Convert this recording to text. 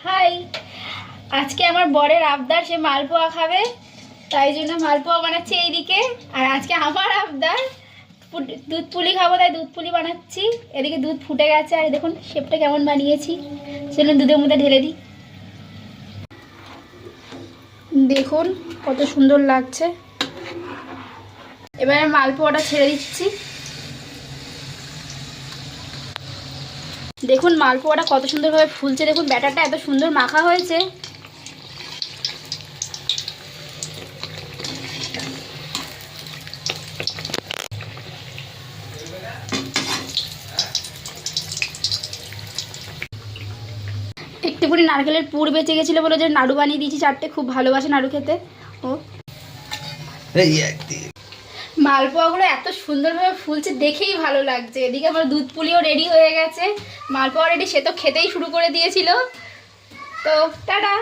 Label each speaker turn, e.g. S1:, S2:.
S1: High, আজকে আমার বরের আবদার, সে মালপোয়া খাবে, তাই জন্য মালপোয়া বানাচ্ছি এইদিকে। আর আজকে আমার আবদার দুধ পুলি খাবো, তাই দুধ পুলি বানাচ্ছি। এদিকে দুধ ফুটে গেছে, আর দেখুন শেপটা কেমন বানিয়েছি। সেজন্য দুধের মধ্যে ঢেলে দিই। দেখুন কত সুন্দর লাগছে। এবারে মালপোয়াটা ছেড়ে দিচ্ছি। দেখুন মালপোয়াটা কত সুন্দরভাবে ফুলছে, দেখুন ব্যাটারটা এত সুন্দর মাখা হয়েছে। একটুখানি নারকেলের পুর বেঁচে গেছিলো বলে যে নাড়ু বানিয়ে দিয়েছি চারটে, খুব ভালোবাসে নাড়ু খেতে ও। মালপোয়াগুলো এত সুন্দরভাবে ফুলছে, দেখেই ভালো লাগছে। এদিকে আমার দুধ পুলিও রেডি হয়ে গেছে, মালপোয়া রেডি, সে তো খেতেই শুরু করে দিয়েছিল। তো টাটা।